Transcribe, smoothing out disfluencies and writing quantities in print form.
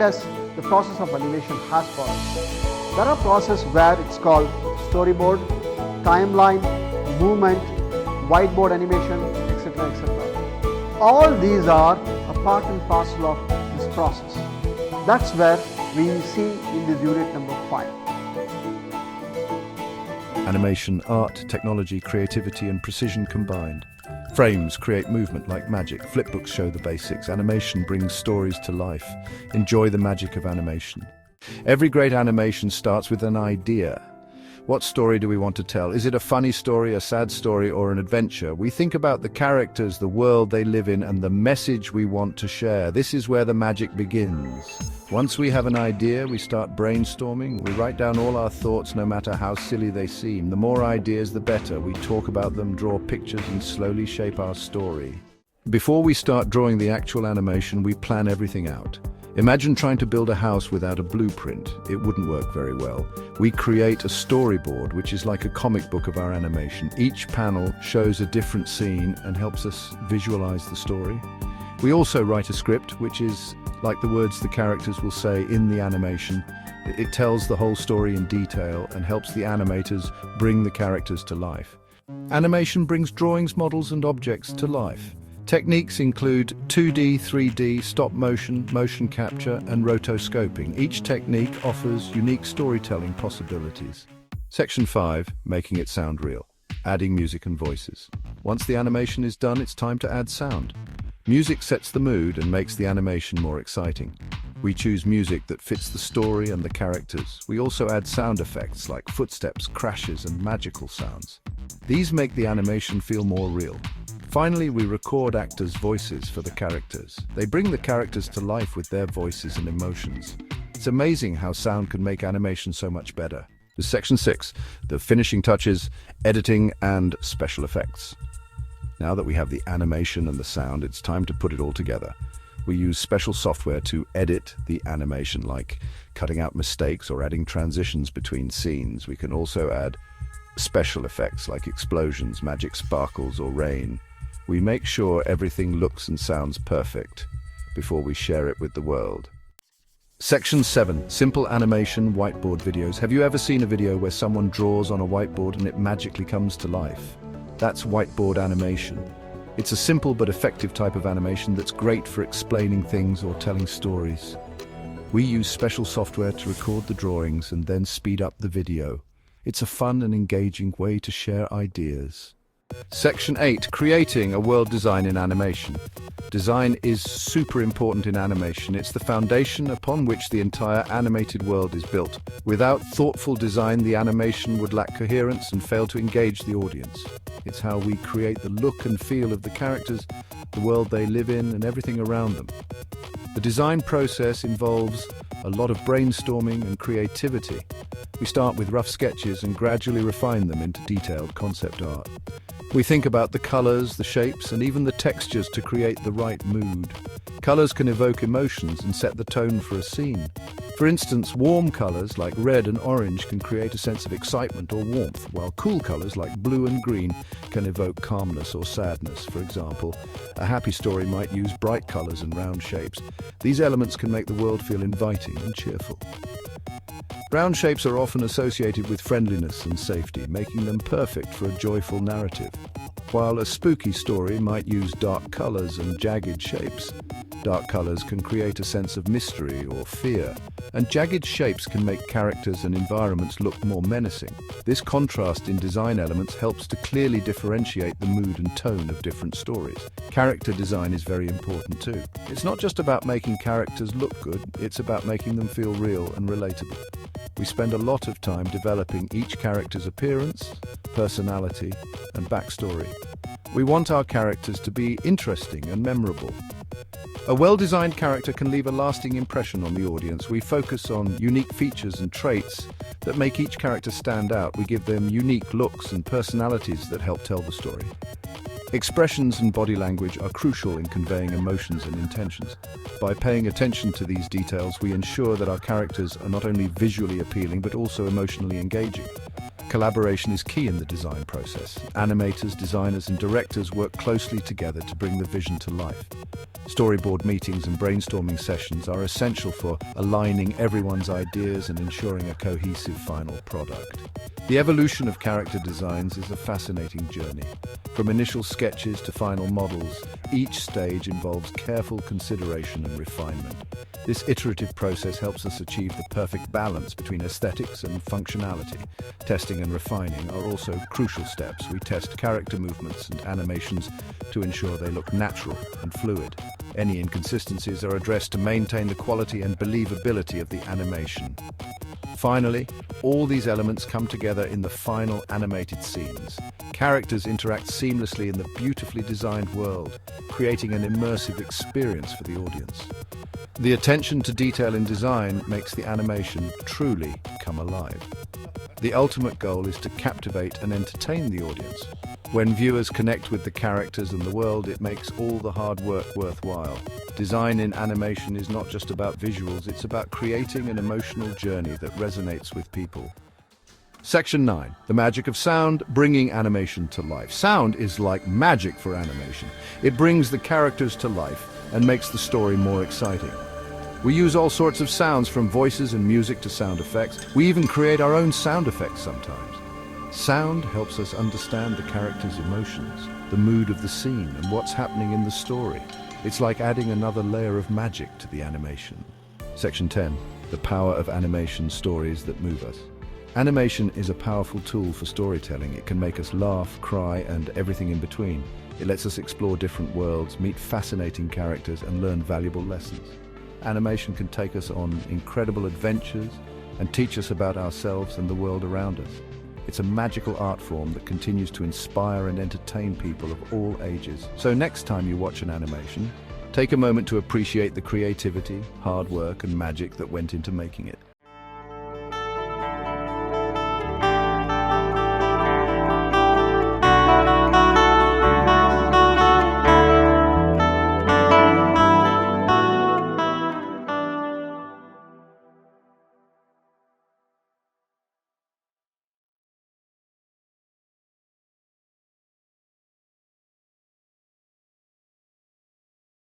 does the process of animation has for us? There are processes where it's called storyboard, timeline, movement, whiteboard animation, etc. etc. All these are a part and parcel of this process. That's where we see in this unit number 5. Animation, art, technology, creativity and precision combined. Frames create movement like magic. Flipbooks show the basics. Animation brings stories to life. Enjoy the magic of animation. Every great animation starts with an idea. What story do we want to tell? Is it a funny story, a sad story, or an adventure? We think about the characters, the world they live in, and the message we want to share. This is where the magic begins. Once we have an idea, we start brainstorming. We write down all our thoughts, no matter how silly they seem. The more ideas, the better. We talk about them, draw pictures, and slowly shape our story. Before we start drawing the actual animation, we plan everything out. Imagine trying to build a house without a blueprint. It wouldn't work very well. We create a storyboard, which is like a comic book of our animation. Each panel shows a different scene and helps us visualize the story. We also write a script, which is like the words the characters will say in the animation. It tells the whole story in detail and helps the animators bring the characters to life. Animation brings drawings, models, and objects to life. Techniques include 2D, 3D, stop motion, motion capture, and rotoscoping. Each technique offers unique storytelling possibilities. Section 5, making it sound real. Adding music and voices. Once the animation is done, it's time to add sound. Music sets the mood and makes the animation more exciting. We choose music that fits the story and the characters. We also add sound effects like footsteps, crashes, and magical sounds. These make the animation feel more real. Finally, we record actors' voices for the characters. They bring the characters to life with their voices and emotions. It's amazing how sound can make animation so much better. Section 6, the finishing touches, editing and special effects. Now that we have the animation and the sound, it's time to put it all together. We use special software to edit the animation, like cutting out mistakes or adding transitions between scenes. We can also add special effects like explosions, magic sparkles, or rain. We make sure everything looks and sounds perfect before we share it with the world. Section 7, simple animation whiteboard videos. Have you ever seen a video where someone draws on a whiteboard and it magically comes to life? That's whiteboard animation. It's a simple but effective type of animation that's great for explaining things or telling stories. We use special software to record the drawings and then speed up the video. It's a fun and engaging way to share ideas. Section 8, creating a world design in animation. Design is super important in animation. It's the foundation upon which the entire animated world is built. Without thoughtful design, the animation would lack coherence and fail to engage the audience. It's how we create the look and feel of the characters, the world they live in, and everything around them. The design process involves a lot of brainstorming and creativity. We start with rough sketches and gradually refine them into detailed concept art. We think about the colors, the shapes, and even the textures to create the right mood. Colors can evoke emotions and set the tone for a scene. For instance, warm colors like red and orange can create a sense of excitement or warmth, while cool colors like blue and green can evoke calmness or sadness. For example, a happy story might use bright colors and round shapes. These elements can make the world feel inviting and cheerful. Round shapes are often associated with friendliness and safety, making them perfect for a joyful narrative. While a spooky story might use dark colors and jagged shapes, dark colors can create a sense of mystery or fear, and jagged shapes can make characters and environments look more menacing. This contrast in design elements helps to clearly differentiate the mood and tone of different stories. Character design is very important too. It's not just about making characters look good, it's about making them feel real and relatable. We spend a lot of time developing each character's appearance, personality, and backstory. We want our characters to be interesting and memorable. A well-designed character can leave a lasting impression on the audience. We focus on unique features and traits that make each character stand out. We give them unique looks and personalities that help tell the story. Expressions and body language are crucial in conveying emotions and intentions. By paying attention to these details, we ensure that our characters are not only visually appealing but also emotionally engaging. Collaboration is key in the design process. Animators, designers, and directors work closely together to bring the vision to life. Storyboard meetings and brainstorming sessions are essential for aligning everyone's ideas and ensuring a cohesive final product. The evolution of character designs is a fascinating journey. From initial sketches to final models, each stage involves careful consideration and refinement. This iterative process helps us achieve the perfect balance between aesthetics and functionality. Testing and refining are also crucial steps. We test character movements and animations to ensure they look natural and fluid. Any inconsistencies are addressed to maintain the quality and believability of the animation. Finally, all these elements come together in the final animated scenes. Characters interact seamlessly in the beautifully designed world, creating an immersive experience for the audience. The attention to detail in design makes the animation truly come alive. The ultimate goal is to captivate and entertain the audience. When viewers connect with the characters and the world, it makes all the hard work worthwhile. Design in animation is not just about visuals, it's about creating an emotional journey that resonates with people. Section 9. The magic of sound, bringing animation to life. Sound is like magic for animation. It brings the characters to life and makes the story more exciting. We use all sorts of sounds, from voices and music to sound effects. We even create our own sound effects sometimes. Sound helps us understand the character's emotions, the mood of the scene, and what's happening in the story. It's like adding another layer of magic to the animation. Section 10. The power of animation, stories that move us. Animation is a powerful tool for storytelling. It can make us laugh, cry, and everything in between. It lets us explore different worlds, meet fascinating characters, and learn valuable lessons. Animation can take us on incredible adventures and teach us about ourselves and the world around us. It's a magical art form that continues to inspire and entertain people of all ages. So next time you watch an animation, take a moment to appreciate the creativity, hard work, and magic that went into making it.